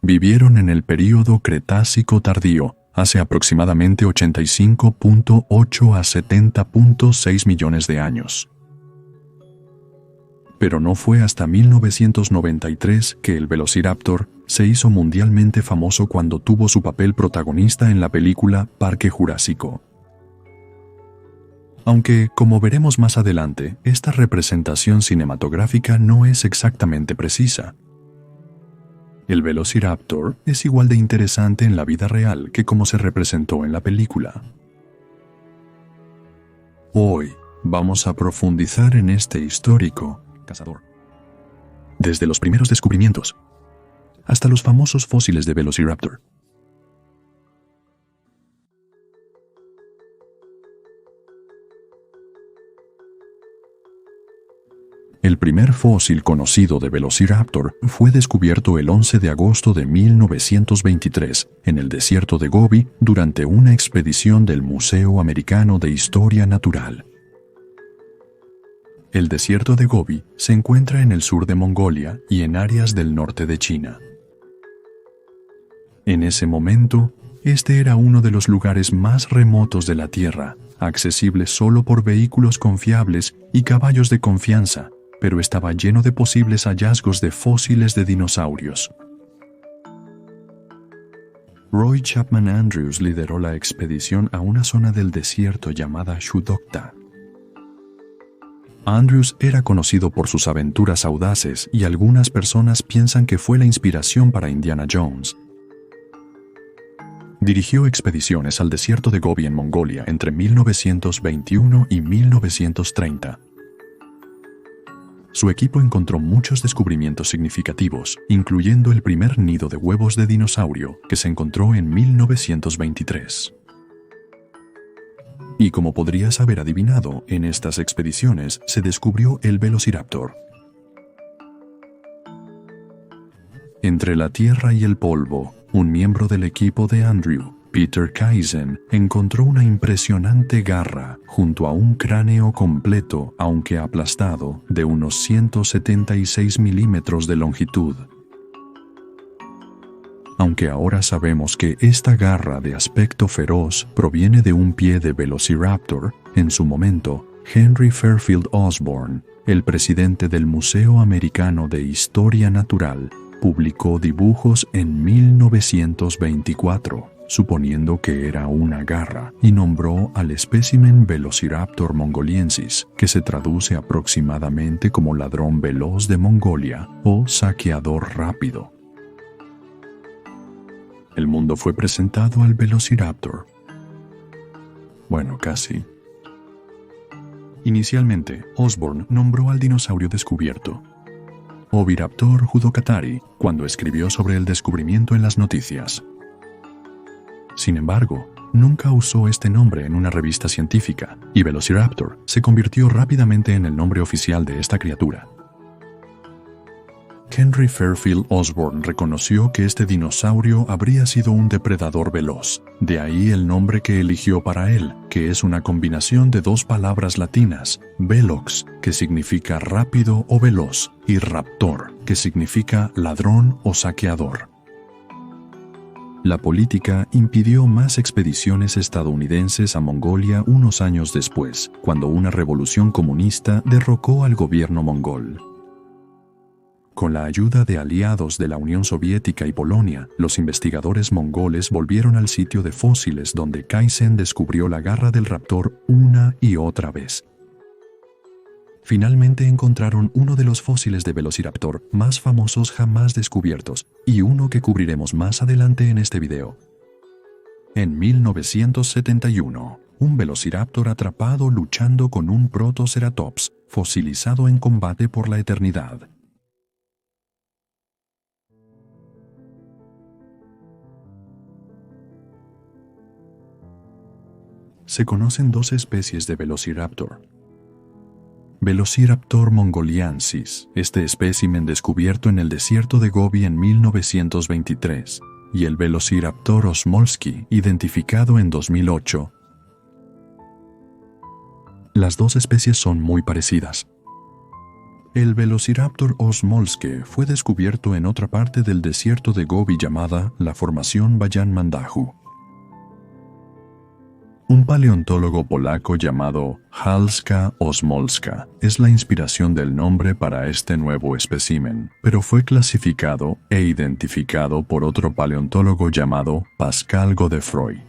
vivieron en el período Cretácico tardío, hace aproximadamente 85.8 a 70.6 millones de años. Pero no fue hasta 1993 que el Velociraptor se hizo mundialmente famoso cuando tuvo su papel protagonista en la película Parque Jurásico. Aunque, como veremos más adelante, esta representación cinematográfica no es exactamente precisa. El Velociraptor es igual de interesante en la vida real que como se representó en la película. Hoy vamos a profundizar en este histórico cazador. Desde los primeros descubrimientos hasta los famosos fósiles de Velociraptor. El primer fósil conocido de Velociraptor fue descubierto el 11 de agosto de 1923 en el desierto de Gobi durante una expedición del Museo Americano de Historia Natural. El desierto de Gobi se encuentra en el sur de Mongolia y en áreas del norte de China. En ese momento, este era uno de los lugares más remotos de la Tierra, accesible solo por vehículos confiables y caballos de confianza, pero estaba lleno de posibles hallazgos de fósiles de dinosaurios. Roy Chapman Andrews lideró la expedición a una zona del desierto llamada Shudokta. Andrews era conocido por sus aventuras audaces y algunas personas piensan que fue la inspiración para Indiana Jones. Dirigió expediciones al desierto de Gobi en Mongolia entre 1921 y 1930. Su equipo encontró muchos descubrimientos significativos, incluyendo el primer nido de huevos de dinosaurio que se encontró en 1923. Y como podrías haber adivinado, en estas expediciones se descubrió el Velociraptor. Entre la tierra y el polvo, un miembro del equipo de Andrew, Peter Kaizen, encontró una impresionante garra junto a un cráneo completo, aunque aplastado, de unos 176 milímetros de longitud. Aunque ahora sabemos que esta garra de aspecto feroz proviene de un pie de Velociraptor, en su momento, Henry Fairfield Osborn, el presidente del Museo Americano de Historia Natural, publicó dibujos en 1924, suponiendo que era una garra, y nombró al espécimen Velociraptor mongoliensis, que se traduce aproximadamente como ladrón veloz de Mongolia o saqueador rápido. El mundo fue presentado al Velociraptor. Bueno, casi. Inicialmente, Osborn nombró al dinosaurio descubierto Oviraptor judocatari cuando escribió sobre el descubrimiento en las noticias. Sin embargo, nunca usó este nombre en una revista científica, y Velociraptor se convirtió rápidamente en el nombre oficial de esta criatura. Henry Fairfield Osborn reconoció que este dinosaurio habría sido un depredador veloz, de ahí el nombre que eligió para él, que es una combinación de dos palabras latinas, velox, que significa rápido o veloz, y raptor, que significa ladrón o saqueador. La política impidió más expediciones estadounidenses a Mongolia unos años después, cuando una revolución comunista derrocó al gobierno mongol. Con la ayuda de aliados de la Unión Soviética y Polonia, los investigadores mongoles volvieron al sitio de fósiles donde Kaizen descubrió la garra del raptor una y otra vez. Finalmente encontraron uno de los fósiles de Velociraptor más famosos jamás descubiertos, y uno que cubriremos más adelante en este video. En 1971, un Velociraptor atrapado luchando con un Protoceratops, fosilizado en combate por la eternidad. Se conocen dos especies de Velociraptor. Velociraptor mongoliensis, este espécimen descubierto en el desierto de Gobi en 1923, y el Velociraptor osmolsky, identificado en 2008. Las dos especies son muy parecidas. El Velociraptor osmolske fue descubierto en otra parte del desierto de Gobi llamada la Formación Bajan Mandahu. Un paleontólogo polaco llamado Halska Osmolska es la inspiración del nombre para este nuevo espécimen, pero fue clasificado e identificado por otro paleontólogo llamado Pascal Godefroy.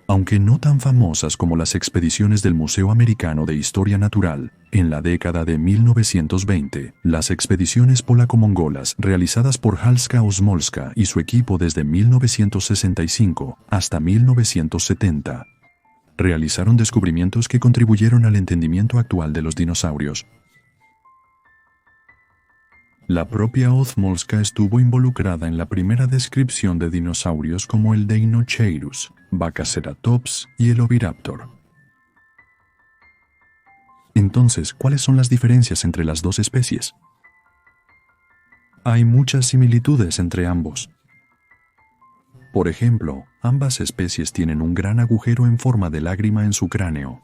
Aunque no tan famosas como las expediciones del Museo Americano de Historia Natural, en la década de 1920, las expediciones polaco-mongolas realizadas por Halska Osmolska y su equipo desde 1965 hasta 1970 realizaron descubrimientos que contribuyeron al entendimiento actual de los dinosaurios. La propia Osmolska estuvo involucrada en la primera descripción de dinosaurios como el Deinocheirus, Bacaceratops y el Oviraptor. Entonces, ¿cuáles son las diferencias entre las dos especies? Hay muchas similitudes entre ambos. Por ejemplo, ambas especies tienen un gran agujero en forma de lágrima en su cráneo.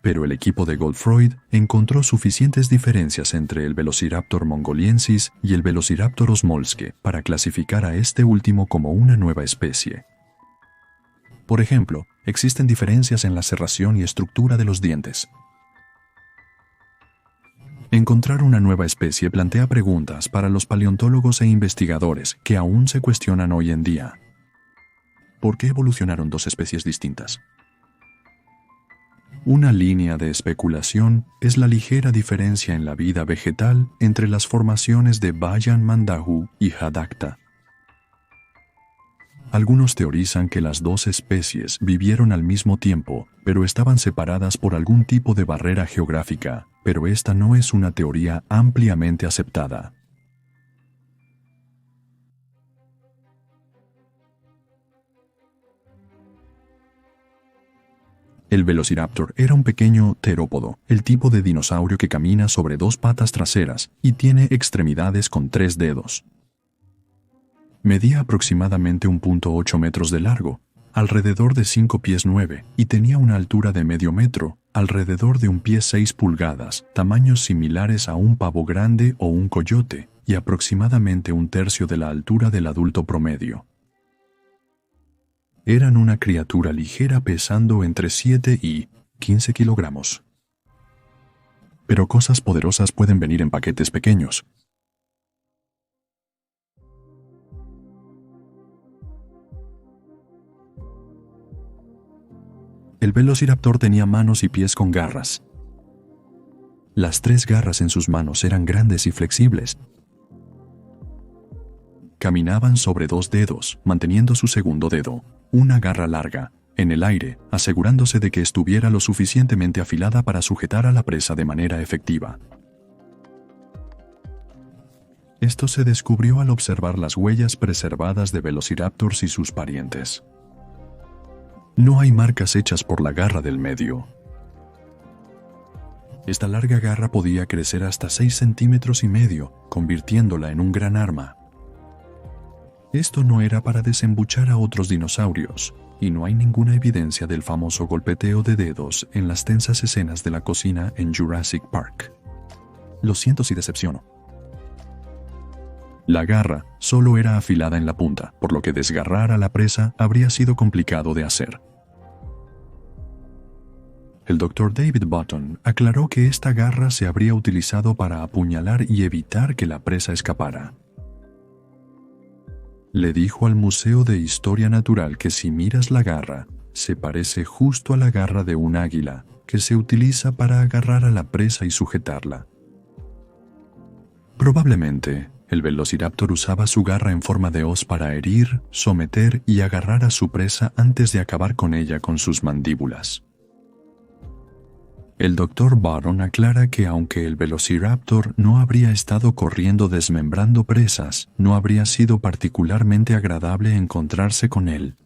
Pero el equipo de Godefroy encontró suficientes diferencias entre el Velociraptor mongoliensis y el Velociraptor osmolske para clasificar a este último como una nueva especie. Por ejemplo, existen diferencias en la serración y estructura de los dientes. Encontrar una nueva especie plantea preguntas para los paleontólogos e investigadores que aún se cuestionan hoy en día. ¿Por qué evolucionaron dos especies distintas? Una línea de especulación es la ligera diferencia en la vida vegetal entre las formaciones de Bajan Mandahu y Hadakta. Algunos teorizan que las dos especies vivieron al mismo tiempo, pero estaban separadas por algún tipo de barrera geográfica, pero esta no es una teoría ampliamente aceptada. El Velociraptor era un pequeño terópodo, el tipo de dinosaurio que camina sobre dos patas traseras y tiene extremidades con 3 dedos. Medía aproximadamente 1.8 metros de largo, alrededor de 5 pies 9, y tenía una altura de medio metro, alrededor de 1 pie 6 pulgadas, tamaños similares a un pavo grande o un coyote, y aproximadamente 1/3 de la altura del adulto promedio. Eran una criatura ligera pesando entre 7 y 15 kilogramos. Pero cosas poderosas pueden venir en paquetes pequeños. El Velociraptor tenía manos y pies con garras. Las 3 garras en sus manos eran grandes y flexibles. Caminaban sobre 2 dedos, manteniendo su segundo dedo, una garra larga, en el aire, asegurándose de que estuviera lo suficientemente afilada para sujetar a la presa de manera efectiva. Esto se descubrió al observar las huellas preservadas de velociraptors y sus parientes. No hay marcas hechas por la garra del medio. Esta larga garra podía crecer hasta 6,5 centímetros, convirtiéndola en un gran arma. Esto no era para desembuchar a otros dinosaurios, y no hay ninguna evidencia del famoso golpeteo de dedos en las tensas escenas de la cocina en Jurassic Park. Lo siento si decepciono. La garra solo era afilada en la punta, por lo que desgarrar a la presa habría sido complicado de hacer. El Dr. David Button aclaró que esta garra se habría utilizado para apuñalar y evitar que la presa escapara. Le dijo al Museo de Historia Natural que si miras la garra, se parece justo a la garra de un águila, que se utiliza para agarrar a la presa y sujetarla. Probablemente, el Velociraptor usaba su garra en forma de hoz para herir, someter y agarrar a su presa antes de acabar con ella con sus mandíbulas. El Dr. Button aclara que aunque el Velociraptor no habría estado corriendo desmembrando presas, no habría sido particularmente agradable encontrarse con él.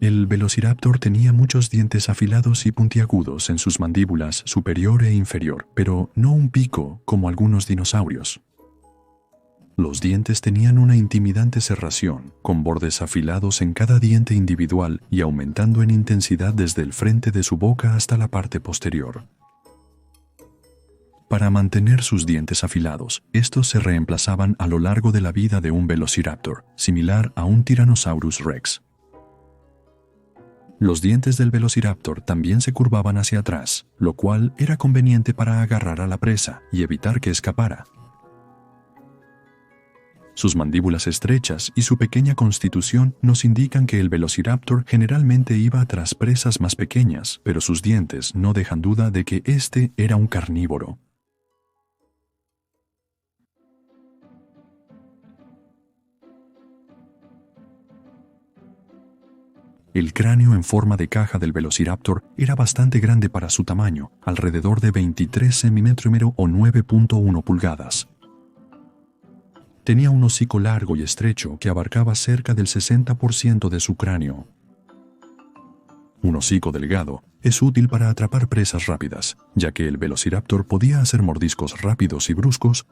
El Velociraptor tenía muchos dientes afilados y puntiagudos en sus mandíbulas superior e inferior, pero no un pico como algunos dinosaurios. Los dientes tenían una intimidante serración, con bordes afilados en cada diente individual y aumentando en intensidad desde el frente de su boca hasta la parte posterior. Para mantener sus dientes afilados, estos se reemplazaban a lo largo de la vida de un velociraptor, similar a un Tyrannosaurus rex. Los dientes del velociraptor también se curvaban hacia atrás, lo cual era conveniente para agarrar a la presa y evitar que escapara. Sus mandíbulas estrechas y su pequeña constitución nos indican que el velociraptor generalmente iba tras presas más pequeñas, pero sus dientes no dejan duda de que este era un carnívoro. El cráneo en forma de caja del velociraptor era bastante grande para su tamaño, alrededor de 23 centímetros o 9.1 pulgadas. Tenía un hocico largo y estrecho que abarcaba cerca del 60% de su cráneo. Un hocico delgado es útil para atrapar presas rápidas, ya que el velociraptor podía hacer mordiscos rápidos y bruscos.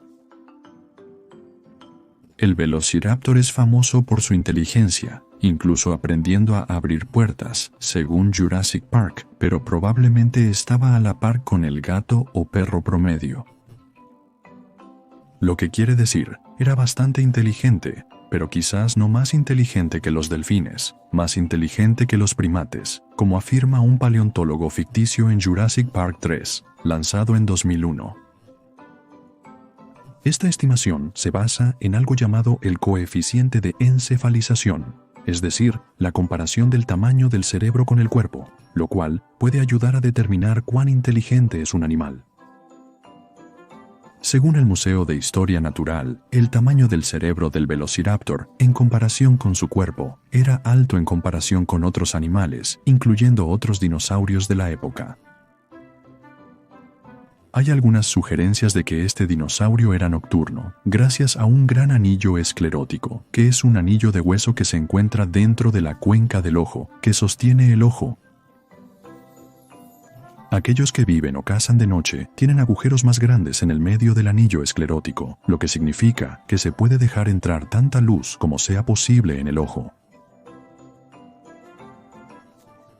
El velociraptor es famoso por su inteligencia, incluso aprendiendo a abrir puertas, según Jurassic Park, pero probablemente estaba a la par con el gato o perro promedio. Lo que quiere decir, era bastante inteligente, pero quizás no más inteligente que los delfines, más inteligente que los primates, como afirma un paleontólogo ficticio en Jurassic Park 3, lanzado en 2001. Esta estimación se basa en algo llamado el coeficiente de encefalización, es decir, la comparación del tamaño del cerebro con el cuerpo, lo cual puede ayudar a determinar cuán inteligente es un animal. Según el Museo de Historia Natural, el tamaño del cerebro del velociraptor, en comparación con su cuerpo, era alto en comparación con otros animales, incluyendo otros dinosaurios de la época. Hay algunas sugerencias de que este dinosaurio era nocturno, gracias a un gran anillo esclerótico, que es un anillo de hueso que se encuentra dentro de la cuenca del ojo, que sostiene el ojo. Aquellos que viven o cazan de noche tienen agujeros más grandes en el medio del anillo esclerótico, lo que significa que se puede dejar entrar tanta luz como sea posible en el ojo.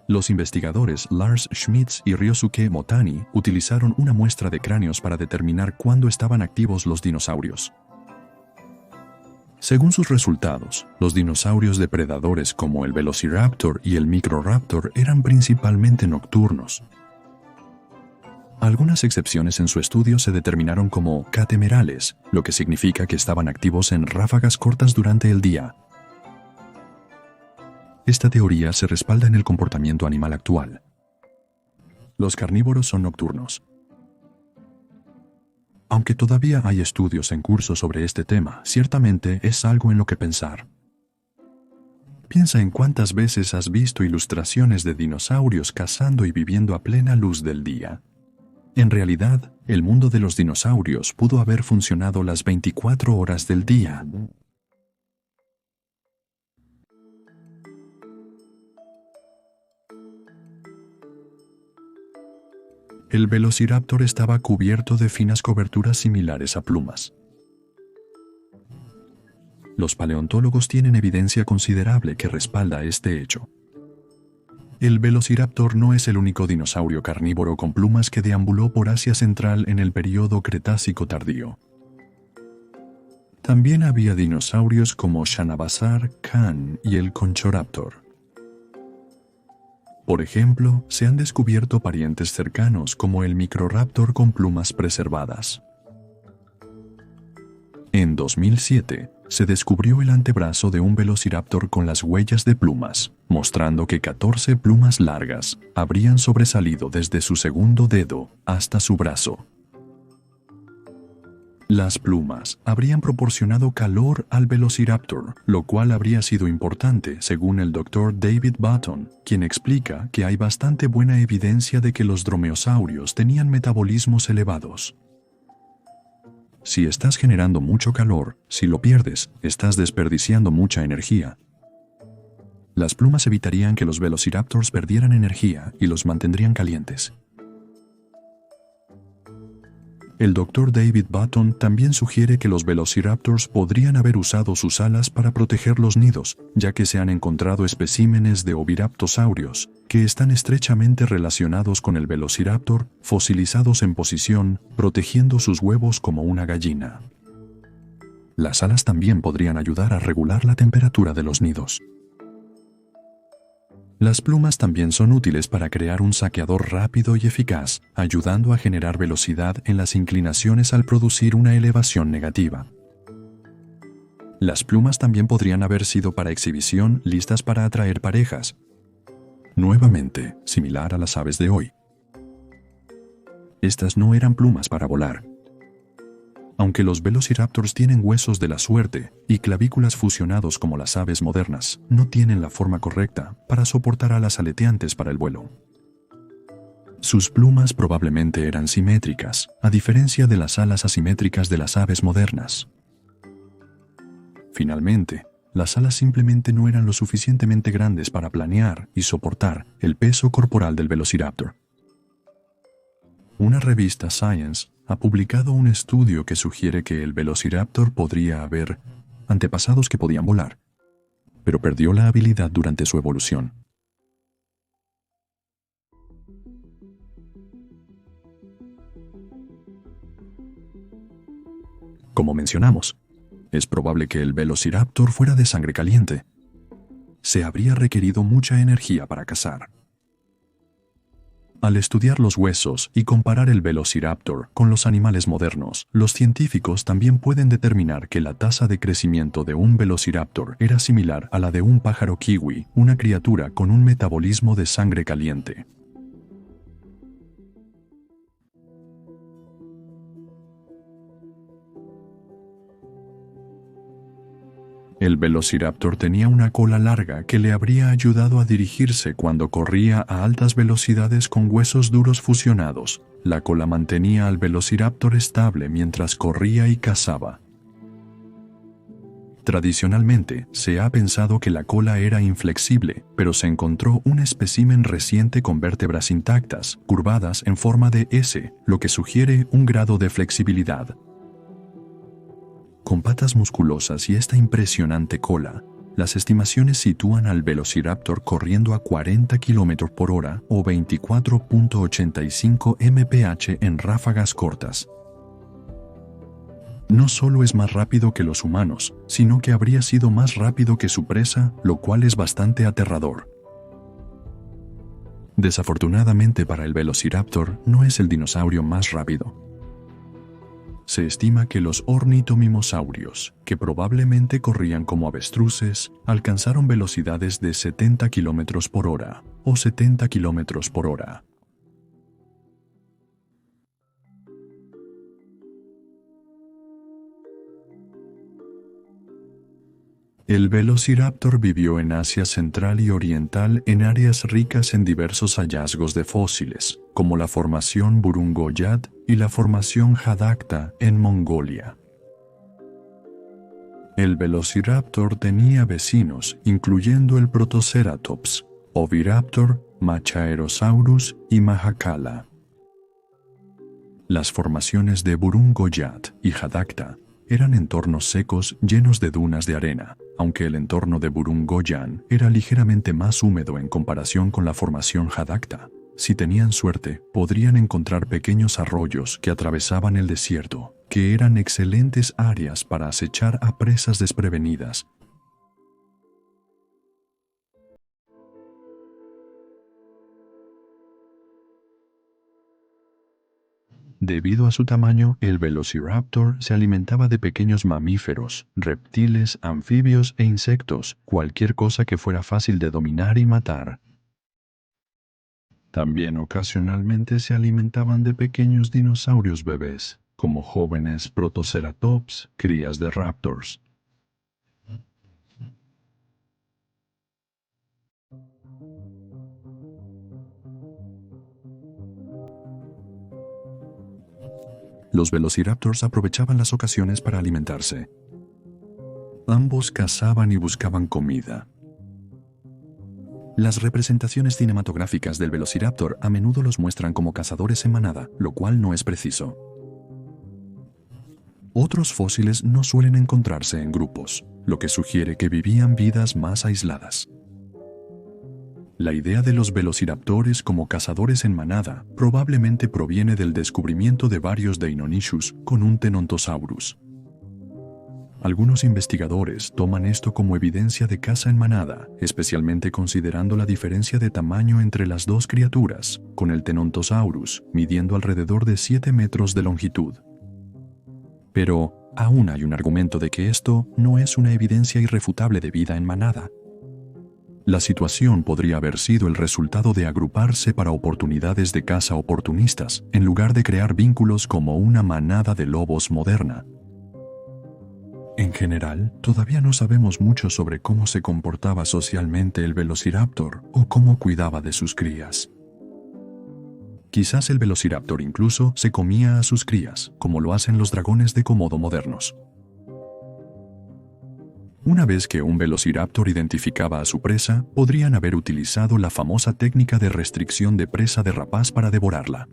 Los investigadores Lars Schmitz y Ryosuke Motani utilizaron una muestra de cráneos para determinar cuándo estaban activos los dinosaurios. Según sus resultados, los dinosaurios depredadores como el Velociraptor y el Microraptor eran principalmente nocturnos. Algunas excepciones en su estudio se determinaron como catemerales, lo que significa que estaban activos en ráfagas cortas durante el día. Esta teoría se respalda en el comportamiento animal actual. Los carnívoros son nocturnos. Aunque todavía hay estudios en curso sobre este tema, ciertamente es algo en lo que pensar. Piensa en cuántas veces has visto ilustraciones de dinosaurios cazando y viviendo a plena luz del día. En realidad, el mundo de los dinosaurios pudo haber funcionado las 24 horas del día. El velociraptor estaba cubierto de finas coberturas similares a plumas. Los paleontólogos tienen evidencia considerable que respalda este hecho. El velociraptor no es el único dinosaurio carnívoro con plumas que deambuló por Asia Central en el período Cretácico tardío. También había dinosaurios como Shanabazar, Khan y el Conchoraptor. Por ejemplo, se han descubierto parientes cercanos como el Microraptor con plumas preservadas. En 2007, se descubrió el antebrazo de un velociraptor con las huellas de plumas, mostrando que 14 plumas largas habrían sobresalido desde su segundo dedo hasta su brazo. Las plumas habrían proporcionado calor al velociraptor, lo cual habría sido importante, según el Dr. David Button, quien explica que hay bastante buena evidencia de que los dromeosaurios tenían metabolismos elevados. Si estás generando mucho calor, si lo pierdes, estás desperdiciando mucha energía. Las plumas evitarían que los velociraptors perdieran energía y los mantendrían calientes. El Dr. David Button también sugiere que los velociraptors podrían haber usado sus alas para proteger los nidos, ya que se han encontrado especímenes de oviraptorosaurios que están estrechamente relacionados con el velociraptor, fosilizados en posición, protegiendo sus huevos como una gallina. Las alas también podrían ayudar a regular la temperatura de los nidos. Las plumas también son útiles para crear un saqueador rápido y eficaz, ayudando a generar velocidad en las inclinaciones al producir una elevación negativa. Las plumas también podrían haber sido para exhibición, listas para atraer parejas. Nuevamente, similar a las aves de hoy. Estas no eran plumas para volar. Aunque los velociraptors tienen huesos de la suerte y clavículas fusionados como las aves modernas, no tienen la forma correcta para soportar alas aleteantes para el vuelo. Sus plumas probablemente eran simétricas, a diferencia de las alas asimétricas de las aves modernas. Finalmente, las alas simplemente no eran lo suficientemente grandes para planear y soportar el peso corporal del velociraptor. Una revista Science ha publicado un estudio que sugiere que el velociraptor podría haber antepasados que podían volar, pero perdió la habilidad durante su evolución. Como mencionamos, es probable que el velociraptor fuera de sangre caliente. Se habría requerido mucha energía para cazar. Al estudiar los huesos y comparar el velociraptor con los animales modernos, los científicos también pueden determinar que la tasa de crecimiento de un velociraptor era similar a la de un pájaro kiwi, una criatura con un metabolismo de sangre caliente. El velociraptor tenía una cola larga que le habría ayudado a dirigirse cuando corría a altas velocidades con huesos duros fusionados. La cola mantenía al velociraptor estable mientras corría y cazaba. Tradicionalmente, se ha pensado que la cola era inflexible, pero se encontró un espécimen reciente con vértebras intactas, curvadas en forma de S, lo que sugiere un grado de flexibilidad. Con patas musculosas y esta impresionante cola, las estimaciones sitúan al velociraptor corriendo a 40 km por hora o 24.85 mph en ráfagas cortas. No solo es más rápido que los humanos, sino que habría sido más rápido que su presa, lo cual es bastante aterrador. Desafortunadamente para el velociraptor, no es el dinosaurio más rápido. Se estima que los ornitomimosaurios, que probablemente corrían como avestruces, alcanzaron velocidades de 70 km por hora o 70 km por hora. El velociraptor vivió en Asia Central y Oriental en áreas ricas en diversos hallazgos de fósiles, como la formación Burung-Goyat y la formación Hadakta en Mongolia. El velociraptor tenía vecinos, incluyendo el Protoceratops, Oviraptor, Machaerosaurus y Mahakala. Las formaciones de Burung-Goyat y Hadakta eran entornos secos llenos de dunas de arena, aunque el entorno de Burung-Goyan era ligeramente más húmedo en comparación con la formación Hadakta. Si tenían suerte, podrían encontrar pequeños arroyos que atravesaban el desierto, que eran excelentes áreas para acechar a presas desprevenidas. Debido a su tamaño, el velociraptor se alimentaba de pequeños mamíferos, reptiles, anfibios e insectos, cualquier cosa que fuera fácil de dominar y matar. También ocasionalmente se alimentaban de pequeños dinosaurios bebés, como jóvenes protoceratops, crías de raptors. Los velociraptors aprovechaban las ocasiones para alimentarse. Ambos cazaban y buscaban comida. Las representaciones cinematográficas del velociraptor a menudo los muestran como cazadores en manada, lo cual no es preciso. Otros fósiles no suelen encontrarse en grupos, lo que sugiere que vivían vidas más aisladas. La idea de los velociraptores como cazadores en manada probablemente proviene del descubrimiento de varios Deinonychus con un Tenontosaurus. Algunos investigadores toman esto como evidencia de caza en manada, especialmente considerando la diferencia de tamaño entre las dos criaturas, con el Tenontosaurus midiendo alrededor de 7 metros de longitud. Pero aún hay un argumento de que esto no es una evidencia irrefutable de vida en manada. La situación podría haber sido el resultado de agruparse para oportunidades de caza oportunistas, en lugar de crear vínculos como una manada de lobos moderna. En general, todavía no sabemos mucho sobre cómo se comportaba socialmente el velociraptor o cómo cuidaba de sus crías. Quizás el velociraptor incluso se comía a sus crías, como lo hacen los dragones de Komodo modernos. Una vez que un velociraptor identificaba a su presa, podrían haber utilizado la famosa técnica de restricción de presa de rapaz para devorarla.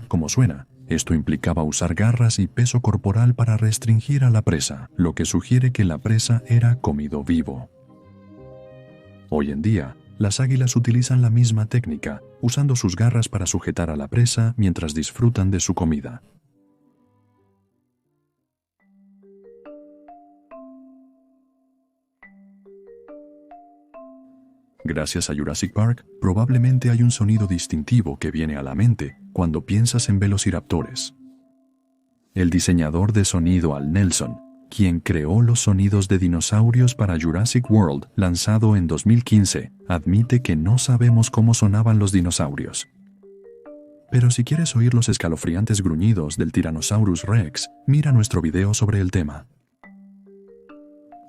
Como suena, esto implicaba usar garras y peso corporal para restringir a la presa, lo que sugiere que la presa era comido vivo. Hoy en día, las águilas utilizan la misma técnica, usando sus garras para sujetar a la presa mientras disfrutan de su comida. Gracias a Jurassic Park, probablemente hay un sonido distintivo que viene a la mente cuando piensas en velociraptores. El diseñador de sonido Al Nelson, quien creó los sonidos de dinosaurios para Jurassic World, lanzado en 2015, admite que no sabemos cómo sonaban los dinosaurios. Pero si quieres oír los escalofriantes gruñidos del Tyrannosaurus Rex, mira nuestro video sobre el tema.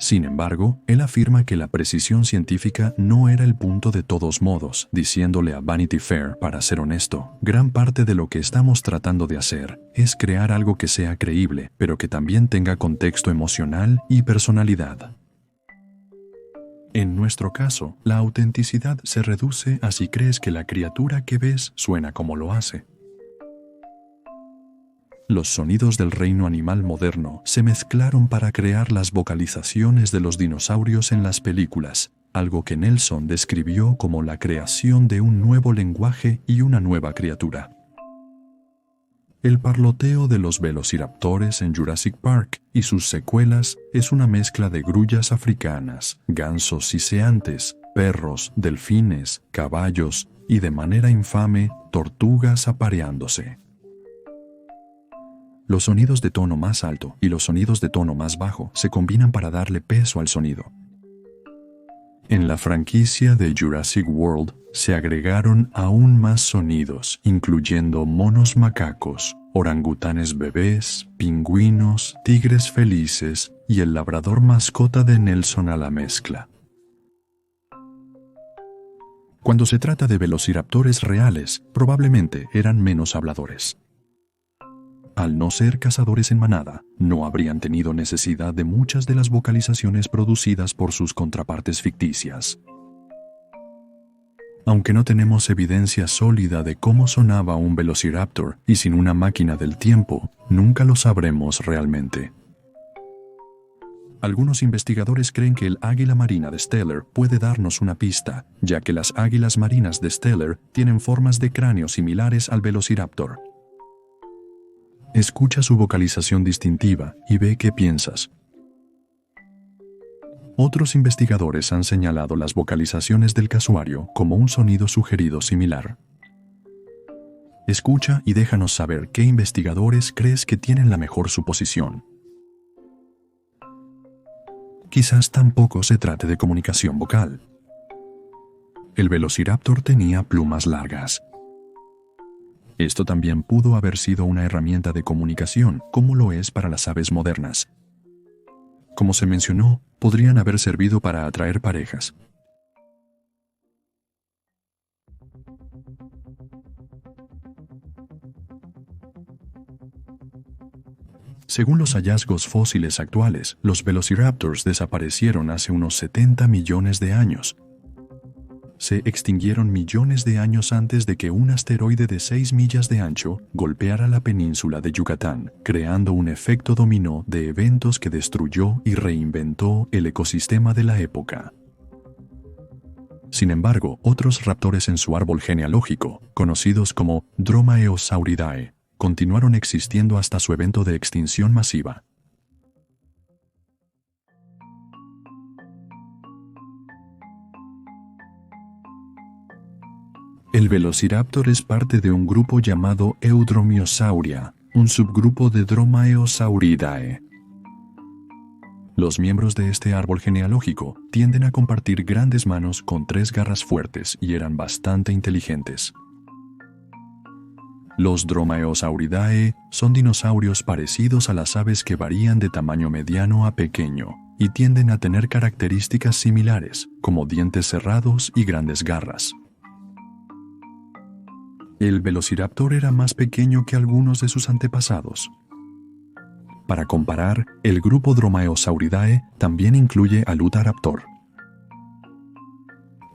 Sin embargo, él afirma que la precisión científica no era el punto de todos modos, diciéndole a Vanity Fair, para ser honesto, gran parte de lo que estamos tratando de hacer es crear algo que sea creíble, pero que también tenga contexto emocional y personalidad. En nuestro caso, la autenticidad se reduce a si crees que la criatura que ves suena como lo hace. Los sonidos del reino animal moderno se mezclaron para crear las vocalizaciones de los dinosaurios en las películas, algo que Nelson describió como la creación de un nuevo lenguaje y una nueva criatura. El parloteo de los velociraptores en Jurassic Park y sus secuelas es una mezcla de grullas africanas, gansos siseantes, perros, delfines, caballos y, de manera infame, tortugas apareándose. Los sonidos de tono más alto y los sonidos de tono más bajo se combinan para darle peso al sonido. En la franquicia de Jurassic World se agregaron aún más sonidos, incluyendo monos macacos, orangutanes bebés, pingüinos, tigres felices y el labrador mascota de Nelson a la mezcla. Cuando se trata de velociraptores reales, probablemente eran menos habladores. Al no ser cazadores en manada, no habrían tenido necesidad de muchas de las vocalizaciones producidas por sus contrapartes ficticias. Aunque no tenemos evidencia sólida de cómo sonaba un velociraptor y sin una máquina del tiempo, nunca lo sabremos realmente. Algunos investigadores creen que el águila marina de Steller puede darnos una pista, ya que las águilas marinas de Steller tienen formas de cráneo similares al velociraptor. Escucha su vocalización distintiva y ve qué piensas. Otros investigadores han señalado las vocalizaciones del casuario como un sonido sugerido similar. Escucha y déjanos saber qué investigadores crees que tienen la mejor suposición. Quizás tampoco se trate de comunicación vocal. El velociraptor tenía plumas largas. Esto también pudo haber sido una herramienta de comunicación, como lo es para las aves modernas. Como se mencionó, podrían haber servido para atraer parejas. Según los hallazgos fósiles actuales, los velociraptors desaparecieron hace unos 70 millones de años. se extinguieron millones de años antes de que un asteroide de 6 millas de ancho golpeara la península de Yucatán, creando un efecto dominó de eventos que destruyó y reinventó el ecosistema de la época. Sin embargo, otros raptores en su árbol genealógico, conocidos como Dromaeosauridae, continuaron existiendo hasta su evento de extinción masiva. El Velociraptor es parte de un grupo llamado Eudromiosauria, un subgrupo de Dromaeosauridae. Los miembros de este árbol genealógico tienden a compartir grandes manos con 3 garras fuertes y eran bastante inteligentes. Los Dromaeosauridae son dinosaurios parecidos a las aves que varían de tamaño mediano a pequeño y tienden a tener características similares, como dientes cerrados y grandes garras. El Velociraptor era más pequeño que algunos de sus antepasados. Para comparar, el grupo Dromaeosauridae también incluye al Utahraptor.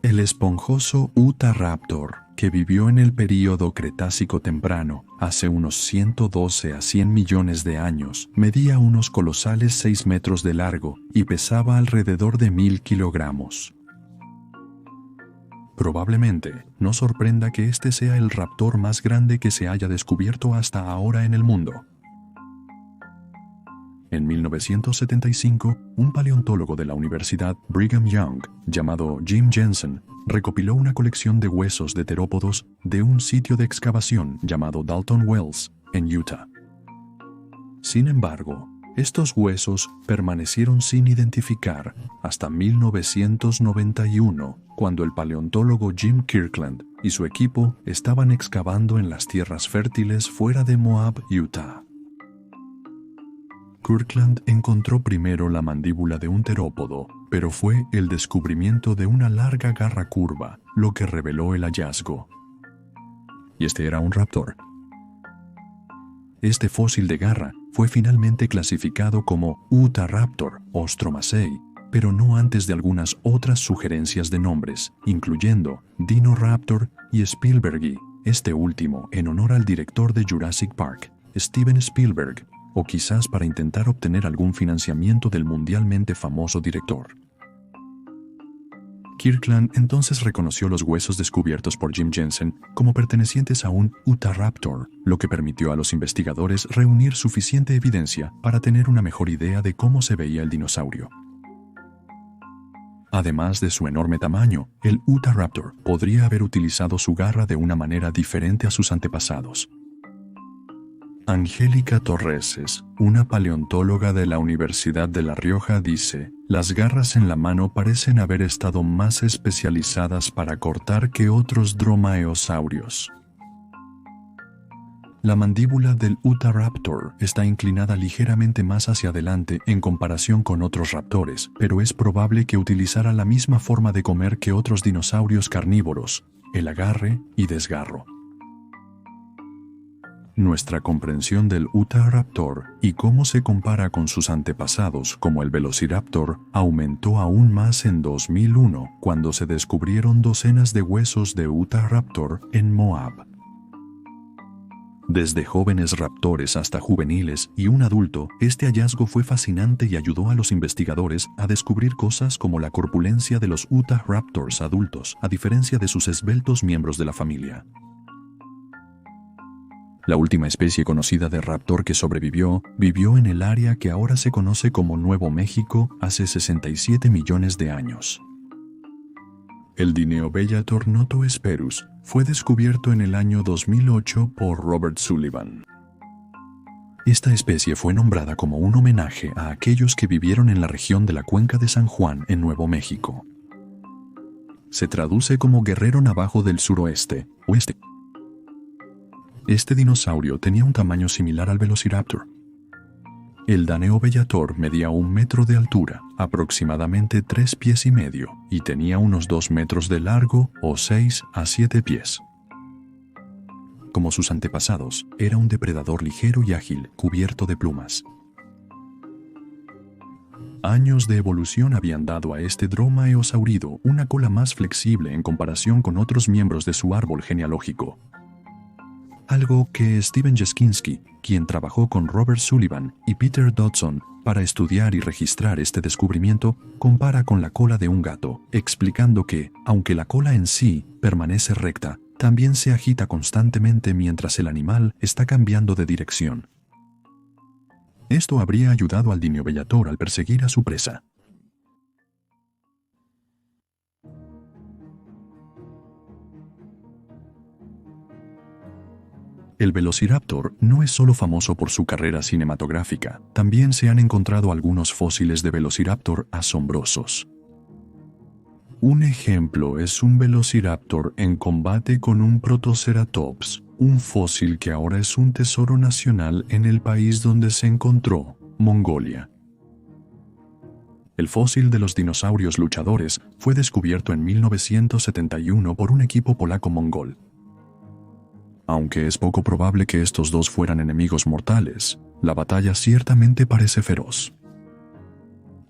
El esponjoso Utahraptor, que vivió en el período Cretácico temprano, hace unos 112 a 100 millones de años, medía unos colosales 6 metros de largo y pesaba alrededor de 1000 kilogramos. Probablemente no sorprenda que este sea el raptor más grande que se haya descubierto hasta ahora en el mundo. En 1975, un paleontólogo de la Universidad Brigham Young, llamado Jim Jensen, recopiló una colección de huesos de terópodos de un sitio de excavación llamado Dalton Wells, en Utah. Sin embargo, estos huesos permanecieron sin identificar hasta 1991, cuando el paleontólogo Jim Kirkland y su equipo estaban excavando en las tierras fértiles fuera de Moab, Utah. Kirkland encontró primero la mandíbula de un terópodo, pero fue el descubrimiento de una larga garra curva lo que reveló el hallazgo. Y este era un raptor. Este fósil de garra fue finalmente clasificado como Utahraptor o Stromasei, pero no antes de algunas otras sugerencias de nombres, incluyendo Dinoraptor y Spielbergi, este último en honor al director de Jurassic Park, Steven Spielberg, o quizás para intentar obtener algún financiamiento del mundialmente famoso director. Kirkland entonces reconoció los huesos descubiertos por Jim Jensen como pertenecientes a un Utahraptor, lo que permitió a los investigadores reunir suficiente evidencia para tener una mejor idea de cómo se veía el dinosaurio. Además de su enorme tamaño, el Utahraptor podría haber utilizado su garra de una manera diferente a sus antepasados. Angélica Torreses, una paleontóloga de la Universidad de La Rioja, dice: las garras en la mano parecen haber estado más especializadas para cortar que otros dromaeosaurios. La mandíbula del Utahraptor está inclinada ligeramente más hacia adelante en comparación con otros raptores, pero es probable que utilizara la misma forma de comer que otros dinosaurios carnívoros, el agarre y desgarro. Nuestra comprensión del Utahraptor y cómo se compara con sus antepasados como el Velociraptor aumentó aún más en 2001, cuando se descubrieron docenas de huesos de Utahraptor en Moab. Desde jóvenes raptores hasta juveniles y un adulto, este hallazgo fue fascinante y ayudó a los investigadores a descubrir cosas como la corpulencia de los Utahraptors adultos, a diferencia de sus esbeltos miembros de la familia. La última especie conocida de raptor que sobrevivió, vivió en el área que ahora se conoce como Nuevo México hace 67 millones de años. El Dineobellator notohesperus fue descubierto en el año 2008 por Robert Sullivan. Esta especie fue nombrada como un homenaje a aquellos que vivieron en la región de la Cuenca de San Juan en Nuevo México. Se traduce como guerrero navajo del suroeste, oeste. Este dinosaurio tenía un tamaño similar al Velociraptor. El Daneobellator medía 1 metro de altura, aproximadamente 3 pies y medio, y tenía unos 2 metros de largo o 6 a 7 pies. Como sus antepasados, era un depredador ligero y ágil, cubierto de plumas. Años de evolución habían dado a este dromaeosaurido una cola más flexible en comparación con otros miembros de su árbol genealógico. Algo que Steven Jeskinski, quien trabajó con Robert Sullivan y Peter Dodson para estudiar y registrar este descubrimiento, compara con la cola de un gato, explicando que, aunque la cola en sí permanece recta, también se agita constantemente mientras el animal está cambiando de dirección. Esto habría ayudado al Dinovellator al perseguir a su presa. El Velociraptor no es solo famoso por su carrera cinematográfica, también se han encontrado algunos fósiles de Velociraptor asombrosos. Un ejemplo es un Velociraptor en combate con un Protoceratops, un fósil que ahora es un tesoro nacional en el país donde se encontró, Mongolia. El fósil de los dinosaurios luchadores fue descubierto en 1971 por un equipo polaco-mongol. Aunque es poco probable que estos dos fueran enemigos mortales, la batalla ciertamente parece feroz.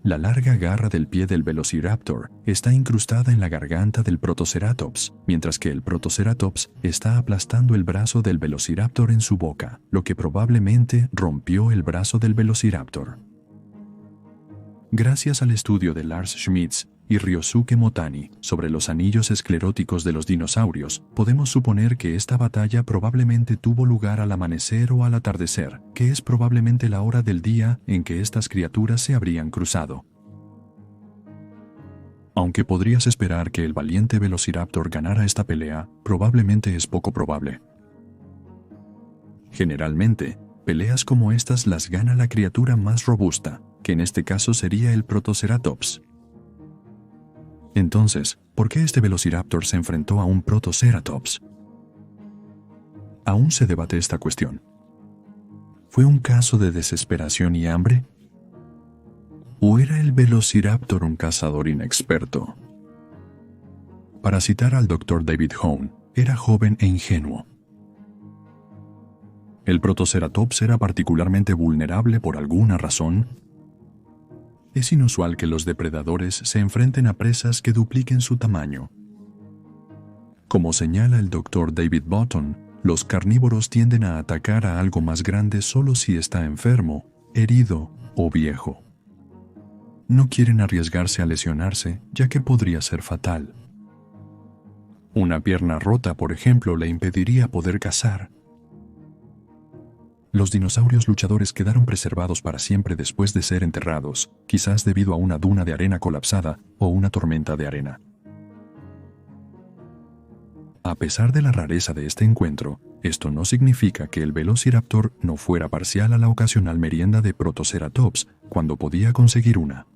La larga garra del pie del Velociraptor está incrustada en la garganta del Protoceratops, mientras que el Protoceratops está aplastando el brazo del Velociraptor en su boca, lo que probablemente rompió el brazo del Velociraptor. Gracias al estudio de Lars Schmitz y Ryosuke Motani sobre los anillos escleróticos de los dinosaurios, podemos suponer que esta batalla probablemente tuvo lugar al amanecer o al atardecer, que es probablemente la hora del día en que estas criaturas se habrían cruzado. Aunque podrías esperar que el valiente Velociraptor ganara esta pelea, probablemente es poco probable. Generalmente, peleas como estas las gana la criatura más robusta, que en este caso sería el Protoceratops. Entonces, ¿por qué este Velociraptor se enfrentó a un Protoceratops? Aún se debate esta cuestión. ¿Fue un caso de desesperación y hambre? ¿O era el Velociraptor un cazador inexperto? Para citar al Dr. David Hone, era joven e ingenuo. ¿El Protoceratops era particularmente vulnerable por alguna razón? Es inusual que los depredadores se enfrenten a presas que dupliquen su tamaño. Como señala el Dr. David Button, los carnívoros tienden a atacar a algo más grande solo si está enfermo, herido o viejo. No quieren arriesgarse a lesionarse, ya que podría ser fatal. Una pierna rota, por ejemplo, le impediría poder cazar. Los dinosaurios luchadores quedaron preservados para siempre después de ser enterrados, quizás debido a una duna de arena colapsada o una tormenta de arena. A pesar de la rareza de este encuentro, esto no significa que el Velociraptor no fuera parcial a la ocasional merienda de Protoceratops cuando podía conseguir una.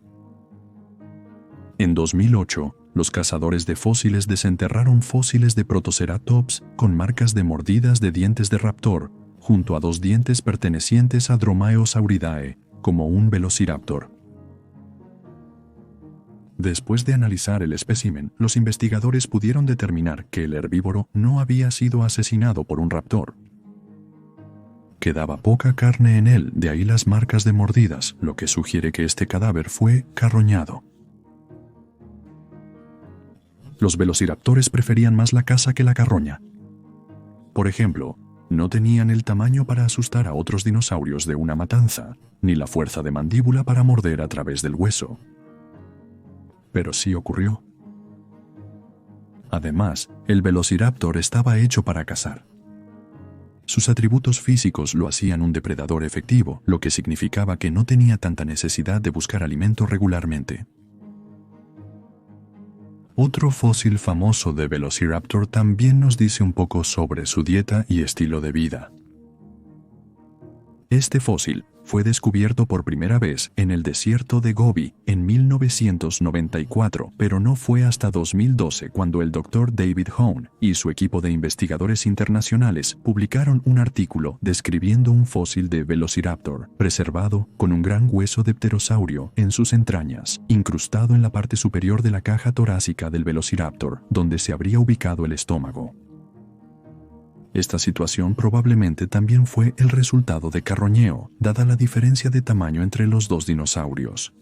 En 2008, los cazadores de fósiles desenterraron fósiles de Protoceratops con marcas de mordidas de dientes de raptor, junto a dos dientes pertenecientes a Dromaeosauridae, como un Velociraptor. Después de analizar el espécimen, los investigadores pudieron determinar que el herbívoro no había sido asesinado por un raptor. Quedaba poca carne en él, de ahí las marcas de mordidas, lo que sugiere que este cadáver fue carroñado. Los velociraptores preferían más la caza que la carroña. Por ejemplo, no tenían el tamaño para asustar a otros dinosaurios de una matanza, ni la fuerza de mandíbula para morder a través del hueso. Pero sí ocurrió. Además, el Velociraptor estaba hecho para cazar. Sus atributos físicos lo hacían un depredador efectivo, lo que significaba que no tenía tanta necesidad de buscar alimento regularmente. Otro fósil famoso de Velociraptor también nos dice un poco sobre su dieta y estilo de vida. Este fósil fue descubierto por primera vez en el desierto de Gobi en 1994, pero no fue hasta 2012 cuando el Dr. David Hone y su equipo de investigadores internacionales publicaron un artículo describiendo un fósil de Velociraptor preservado con un gran hueso de pterosaurio en sus entrañas, incrustado en la parte superior de la caja torácica del Velociraptor, donde se habría ubicado el estómago. Esta situación probablemente también fue el resultado de carroñeo, dada la diferencia de tamaño entre los dos dinosaurios.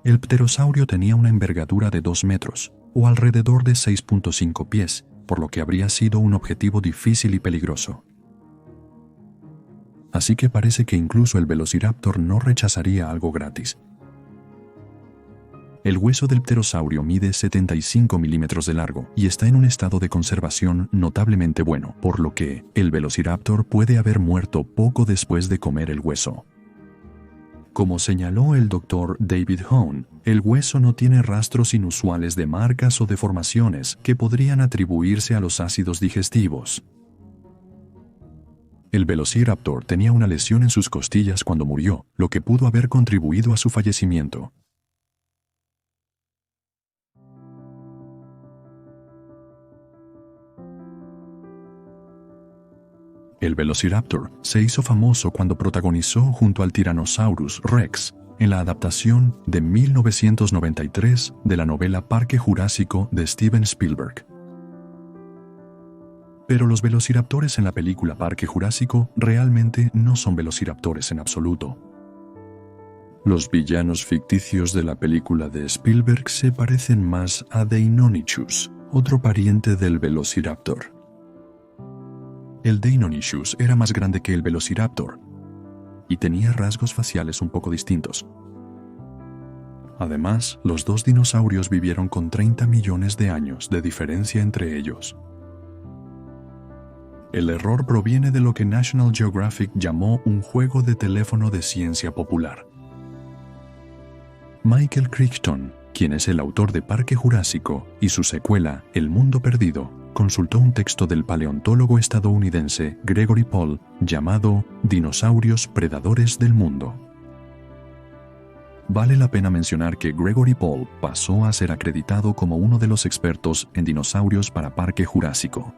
El pterosaurio tenía una envergadura de 2 metros, o alrededor de 6.5 pies, por lo que habría sido un objetivo difícil y peligroso. Así que parece que incluso el velociraptor no rechazaría algo gratis. El hueso del pterosaurio mide 75 milímetros de largo y está en un estado de conservación notablemente bueno, por lo que el velociraptor puede haber muerto poco después de comer el hueso. Como señaló el Dr. David Hone, el hueso no tiene rastros inusuales de marcas o deformaciones que podrían atribuirse a los ácidos digestivos. El velociraptor tenía una lesión en sus costillas cuando murió, lo que pudo haber contribuido a su fallecimiento. El velociraptor se hizo famoso cuando protagonizó junto al Tyrannosaurus Rex en la adaptación de 1993 de la novela Parque Jurásico de Steven Spielberg. Pero los velociraptores en la película Parque Jurásico realmente no son velociraptores en absoluto. Los villanos ficticios de la película de Spielberg se parecen más a Deinonychus, otro pariente del velociraptor. El Deinonychus era más grande que el velociraptor y tenía rasgos faciales un poco distintos. Además, los dos dinosaurios vivieron con 30 millones de años de diferencia entre ellos. El error proviene de lo que National Geographic llamó un juego de teléfono de ciencia popular. Michael Crichton, quien es el autor de Parque Jurásico y su secuela El Mundo Perdido, consultó un texto del paleontólogo estadounidense Gregory Paul llamado Dinosaurios Predadores del Mundo. Vale la pena mencionar que Gregory Paul pasó a ser acreditado como uno de los expertos en dinosaurios para Parque Jurásico.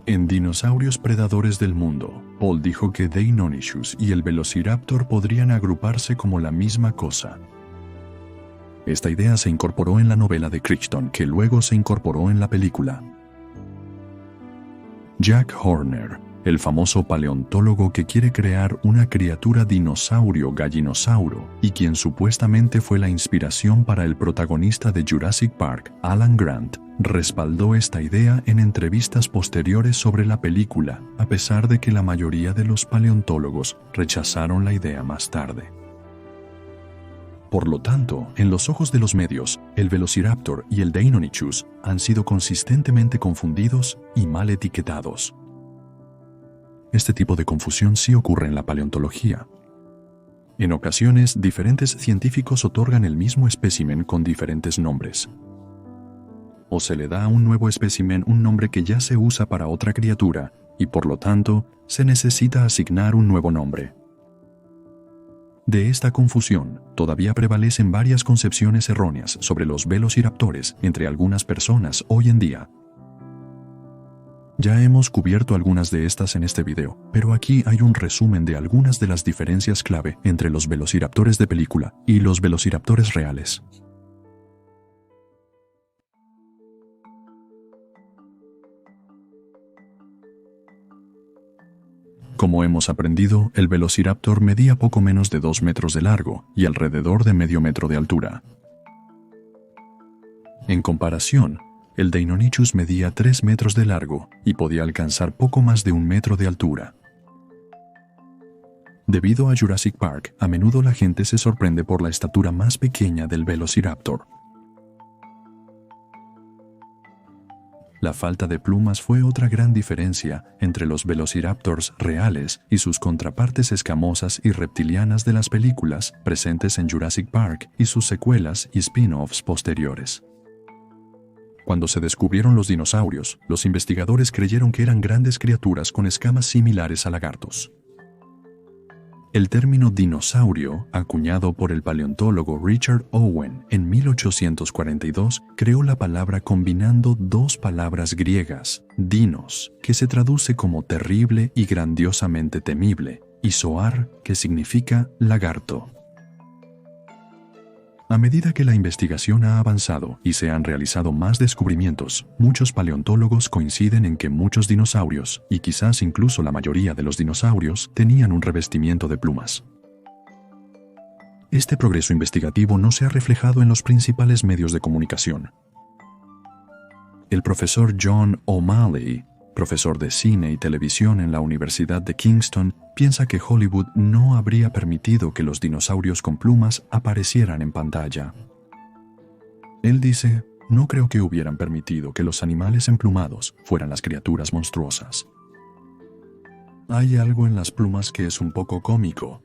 En Dinosaurios Predadores del Mundo, Paul dijo que Deinonychus y el velociraptor podrían agruparse como la misma cosa. Esta idea se incorporó en la novela de Crichton, que luego se incorporó en la película. Jack Horner, el famoso paleontólogo que quiere crear una criatura dinosaurio-gallinosauro y quien supuestamente fue la inspiración para el protagonista de Jurassic Park, Alan Grant, respaldó esta idea en entrevistas posteriores sobre la película, a pesar de que la mayoría de los paleontólogos rechazaron la idea más tarde. Por lo tanto, en los ojos de los medios, el velociraptor y el Deinonychus han sido consistentemente confundidos y mal etiquetados. Este tipo de confusión sí ocurre en la paleontología. En ocasiones, diferentes científicos otorgan el mismo espécimen con diferentes nombres. O se le da a un nuevo espécimen un nombre que ya se usa para otra criatura y por lo tanto se necesita asignar un nuevo nombre. De esta confusión, todavía prevalecen varias concepciones erróneas sobre los velociraptores entre algunas personas hoy en día. Ya hemos cubierto algunas de estas en este video, pero aquí hay un resumen de algunas de las diferencias clave entre los velociraptores de película y los velociraptores reales. Como hemos aprendido, el velociraptor medía poco menos de 2 metros de largo y alrededor de medio metro de altura. En comparación, el Deinonychus medía 3 metros de largo y podía alcanzar poco más de 1 metro de altura. Debido a Jurassic Park, a menudo la gente se sorprende por la estatura más pequeña del velociraptor. La falta de plumas fue otra gran diferencia entre los velociraptors reales y sus contrapartes escamosas y reptilianas de las películas presentes en Jurassic Park y sus secuelas y spin-offs posteriores. Cuando se descubrieron los dinosaurios, los investigadores creyeron que eran grandes criaturas con escamas similares a lagartos. El término dinosaurio, acuñado por el paleontólogo Richard Owen en 1842, creó la palabra combinando dos palabras griegas, dinos, que se traduce como terrible y grandiosamente temible, y zoar, que significa lagarto. A medida que la investigación ha avanzado y se han realizado más descubrimientos, muchos paleontólogos coinciden en que muchos dinosaurios, y quizás incluso la mayoría de los dinosaurios, tenían un revestimiento de plumas. Este progreso investigativo no se ha reflejado en los principales medios de comunicación. El profesor John O'Malley, profesor de cine y televisión en la Universidad de Kingston, piensa que Hollywood no habría permitido que los dinosaurios con plumas aparecieran en pantalla. Él dice: no creo que hubieran permitido que los animales emplumados fueran las criaturas monstruosas. Hay algo en las plumas que es un poco cómico.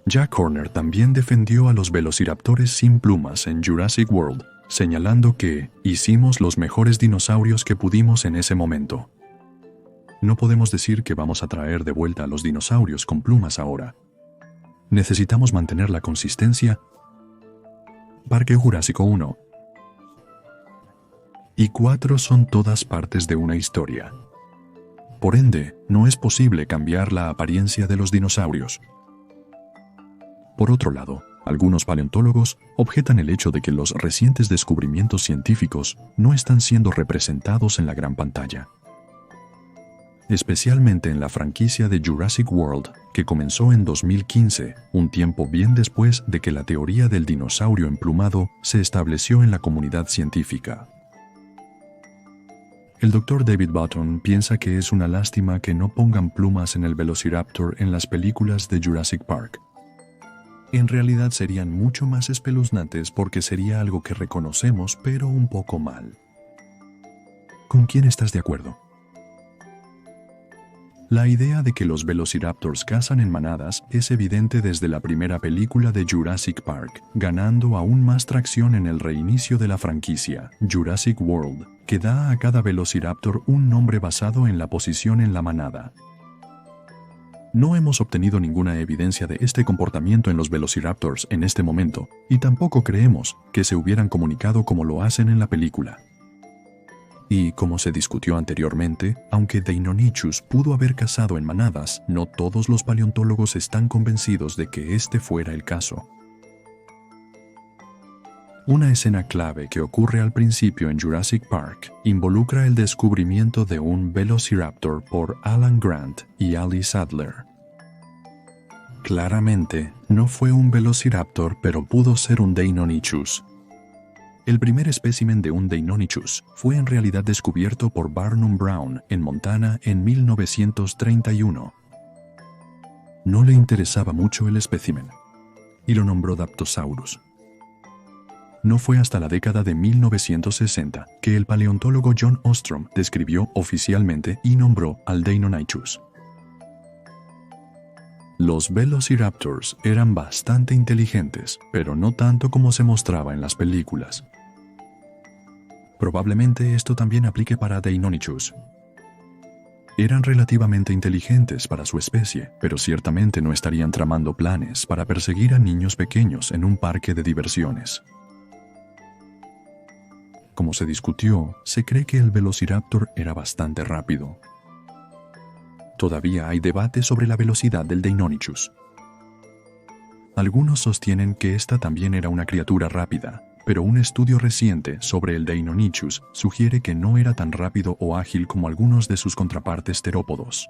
Jack Horner también defendió a los velociraptores sin plumas en Jurassic World, señalando que hicimos los mejores dinosaurios que pudimos en ese momento. No podemos decir que vamos a traer de vuelta a los dinosaurios con plumas ahora. Necesitamos mantener la consistencia. Parque Jurásico 1 y 4 son todas partes de una historia. Por ende, no es posible cambiar la apariencia de los dinosaurios. Por otro lado, algunos paleontólogos objetan el hecho de que los recientes descubrimientos científicos no están siendo representados en la gran pantalla. Especialmente en la franquicia de Jurassic World, que comenzó en 2015, un tiempo bien después de que la teoría del dinosaurio emplumado se estableció en la comunidad científica. El Dr. David Button piensa que es una lástima que no pongan plumas en el Velociraptor en las películas de Jurassic Park. En realidad serían mucho más espeluznantes porque sería algo que reconocemos, pero un poco mal. ¿Con quién estás de acuerdo? La idea de que los velociraptors cazan en manadas es evidente desde la primera película de Jurassic Park, ganando aún más tracción en el reinicio de la franquicia, Jurassic World, que da a cada velociraptor un nombre basado en la posición en la manada. No hemos obtenido ninguna evidencia de este comportamiento en los velociraptors en este momento, y tampoco creemos que se hubieran comunicado como lo hacen en la película. Y, como se discutió anteriormente, aunque Deinonychus pudo haber cazado en manadas, no todos los paleontólogos están convencidos de que este fuera el caso. Una escena clave que ocurre al principio en Jurassic Park involucra el descubrimiento de un velociraptor por Alan Grant y Alice Adler. Claramente, no fue un velociraptor, pero pudo ser un Deinonychus. El primer espécimen de un Deinonychus fue en realidad descubierto por Barnum Brown en Montana en 1931. No le interesaba mucho el espécimen, y lo nombró Daptosaurus. No fue hasta la década de 1960 que el paleontólogo John Ostrom describió oficialmente y nombró al Deinonychus. Los velociraptors eran bastante inteligentes, pero no tanto como se mostraba en las películas. Probablemente esto también aplique para Deinonychus. Eran relativamente inteligentes para su especie, pero ciertamente no estarían tramando planes para perseguir a niños pequeños en un parque de diversiones. Como se discutió, se cree que el velociraptor era bastante rápido. Todavía hay debate sobre la velocidad del Deinonychus. Algunos sostienen que esta también era una criatura rápida, pero un estudio reciente sobre el Deinonychus sugiere que no era tan rápido o ágil como algunos de sus contrapartes terópodos.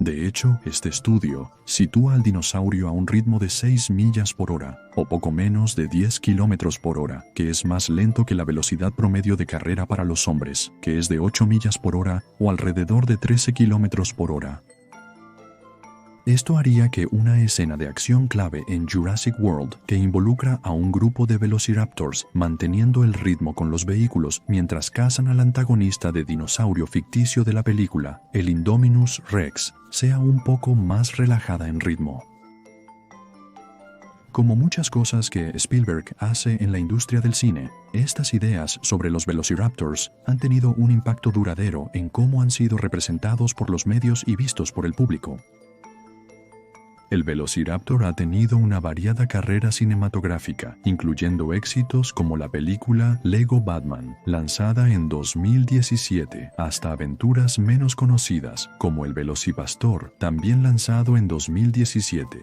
De hecho, este estudio sitúa al dinosaurio a un ritmo de 6 millas por hora, o poco menos de 10 kilómetros por hora, que es más lento que la velocidad promedio de carrera para los hombres, que es de 8 millas por hora o alrededor de 13 kilómetros por hora. Esto haría que una escena de acción clave en Jurassic World que involucra a un grupo de velociraptors manteniendo el ritmo con los vehículos mientras cazan al antagonista de dinosaurio ficticio de la película, el Indominus Rex, sea un poco más relajada en ritmo. Como muchas cosas que Spielberg hace en la industria del cine, estas ideas sobre los velociraptors han tenido un impacto duradero en cómo han sido representados por los medios y vistos por el público. El Velociraptor ha tenido una variada carrera cinematográfica, incluyendo éxitos como la película Lego Batman, lanzada en 2017, hasta aventuras menos conocidas, como El Velocipastor, también lanzado en 2017.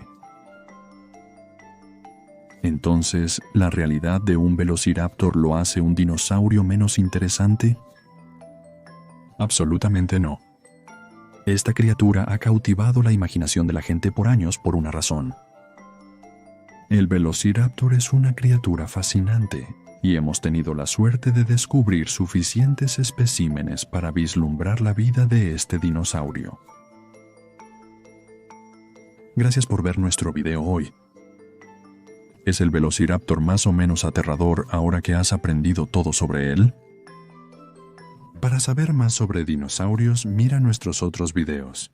Entonces, ¿la realidad de un Velociraptor lo hace un dinosaurio menos interesante? Absolutamente no. Esta criatura ha cautivado la imaginación de la gente por años por una razón. El Velociraptor es una criatura fascinante y hemos tenido la suerte de descubrir suficientes especímenes para vislumbrar la vida de este dinosaurio. Gracias por ver nuestro video hoy. ¿Es el Velociraptor más o menos aterrador ahora que has aprendido todo sobre él? Para saber más sobre dinosaurios, mira nuestros otros videos.